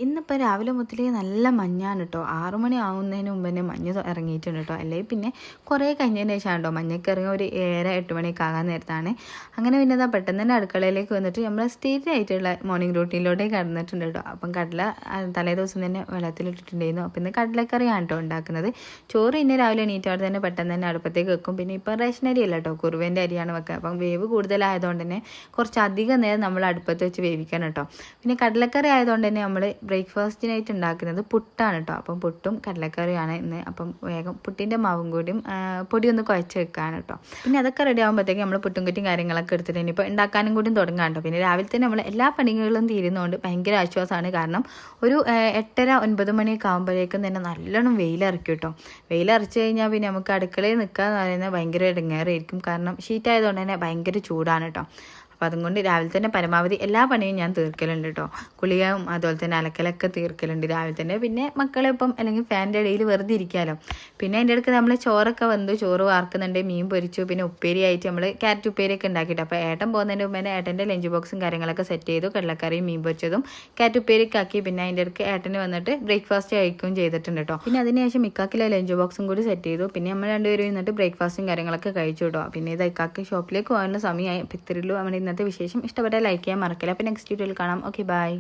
ഇന്നിപ്പോൾ രാവിലെ മുതലേ നല്ല മഞ്ഞാണ് കേട്ടോ. 6 മണി ആവുന്നതിന് മുമ്പ് തന്നെ മഞ്ഞ് ഇറങ്ങിയിട്ടുണ്ട് കേട്ടോ. അല്ലെങ്കിൽ പിന്നെ കുറേ കഴിഞ്ഞതിന് ശേഷമാണ് കേട്ടോ മഞ്ഞൊക്കെ ഇറങ്ങി ഒരു 7-8 മണിയൊക്കെ ആകാൻ നേരത്താണ്. അങ്ങനെ പിന്നെ അതാ പെട്ടെന്ന് തന്നെ അടുക്കളയിലേക്ക് വന്നിട്ട് നമ്മൾ സ്ഥിരമായിട്ടുള്ള മോർണിംഗ് റൂട്ടീനിലോട്ടേക്ക് കടന്നിട്ടുണ്ട് കേട്ടോ. അപ്പം കടല തലേ ദിവസം തന്നെ വെള്ളത്തിലിട്ടിട്ടുണ്ടായിരുന്നു. അപ്പം ഇന്ന് കടലക്കറിയാണ് കേട്ടോ ഉണ്ടാക്കുന്നത്. ചോറ് ഇന്ന് രാവിലെ എണീറ്റവിടെ തന്നെ പെട്ടെന്ന് തന്നെ അടുപ്പത്തേക്ക് വെക്കും. പിന്നെ ഇപ്പം റേഷൻ അരി അല്ല കേട്ടോ, കുറുവേൻ്റെ അരിയാണ് വെക്കുക. അപ്പം വേവ് കൂടുതലായതുകൊണ്ട് തന്നെ കുറച്ചധികം നേരം നമ്മൾ അടുപ്പത്ത് വെച്ച് വേവിക്കണം കേട്ടോ. പിന്നെ കടലക്കറി ആയതുകൊണ്ട് തന്നെ നമ്മൾ ബ്രേക്ക്ഫാസ്റ്റിനായിട്ട് ഉണ്ടാക്കുന്നത് പുട്ടാണ് കേട്ടോ. അപ്പം പുട്ടും കടലക്കറിയാണ് ഇന്ന്. അപ്പം വേഗം പുട്ടിൻ്റെ മാവും കൂടിയും പൊടിയൊന്ന് കുഴച്ച് വെക്കാണ് കേട്ടോ. പിന്നെ അതൊക്കെ റെഡി ആകുമ്പോഴത്തേക്ക് നമ്മൾ പുട്ടും കുറ്റിയും കാര്യങ്ങളൊക്കെ എടുത്തിട്ട് ഇനിയിപ്പോൾ ഉണ്ടാക്കാനും കൂടി തുടങ്ങാം കേട്ടോ. പിന്നെ രാവിലെ തന്നെ നമ്മൾ എല്ലാ പണികളും തീരുന്നതുകൊണ്ട് ഭയങ്കര ആശ്വാസമാണ്. കാരണം ഒരു 8:30-9 മണിയൊക്കെ ആകുമ്പോഴേക്കും തന്നെ നല്ലോണം വെയിലിറക്കും കേട്ടോ. വെയിലറച്ച് കഴിഞ്ഞാൽ പിന്നെ നമുക്ക് അടുക്കളയിൽ നിൽക്കുക എന്ന് പറയുന്നത് ഭയങ്കര ഇടങ്ങേറായിരിക്കും. കാരണം ഷീറ്റ് ആയതുകൊണ്ട് തന്നെ ഭയങ്കര ചൂടാണ് കേട്ടോ. അപ്പോൾ അതുകൊണ്ട് രാവിലെ തന്നെ പരമാവധി എല്ലാ പണിയും ഞാൻ തീർക്കലുണ്ട് കേട്ടോ. കുളിയും അതുപോലെ തന്നെ അലക്കലൊക്കെ തീർക്കലുണ്ട് രാവിലെ തന്നെ. പിന്നെ മക്കളെ ഇപ്പം അല്ലെങ്കിൽ ഫാനിൻ്റെ ഇടയിൽ വെറുതെ ഇരിക്കാമല്ലോ. പിന്നെ അതിൻ്റെ ഇടയ്ക്ക് നമ്മൾ ചോറൊക്കെ വന്നു, ചോറ് വാർക്കുന്നുണ്ട്, മീൻ പൊരിച്ചു, പിന്നെ ഉപ്പേരിയായിട്ട് നമ്മൾ ക്യാരറ്റ് ഉപ്പേരിയൊക്കെ ഉണ്ടാക്കിയിട്ട്. അപ്പോൾ ഏട്ടൻ പോകുന്നതിൻ്റെ മുമ്പ് തന്നെ ഏട്ടൻ്റെ ലഞ്ച് ബോക്സും കാര്യങ്ങളൊക്കെ സെറ്റ് ചെയ്തു. കടലക്കറിയും മീൻ പൊരിച്ചതും ക്യാരറ്റ് ഉപ്പേരിയൊക്കെ ആക്കി. പിന്നെ അതിൻ്റെ ഇടയ്ക്ക് ഏട്ടന് വന്നിട്ട് ബ്രേക്ക്ഫാസ്റ്റ് കഴിക്കുകയും ചെയ്തിട്ടുണ്ട് കേട്ടോ. പിന്നെ അതിനുശേഷം ഇക്കാക്കിലെ ലഞ്ച് ബോക്സും കൂടി സെറ്റ് ചെയ്തു. പിന്നെ നമ്മൾ രണ്ടുപേരും ഇരുന്നിട്ട് ബ്രേക്ക്ഫാസ്റ്റും കാര്യങ്ങളൊക്കെ കഴിച്ചു കേട്ടോ. പിന്നെ ഇത് ഇക്കാക്ക് ഷോപ്പിലേക്ക് പോകാനുള്ള സമയമായി. അപ്പോൾ ഇത്രയുള്ളൂ നമ്മുടെ ഇന്നത്തെ വിശേഷം. ഇഷ്ടപ്പെട്ടാൽ ലൈക്ക് ചെയ്യാൻ മറക്കില്ല. അപ്പോൾ നെക്സ്റ്റ് വീഡിയോയിൽ കാണാം. Okay, by.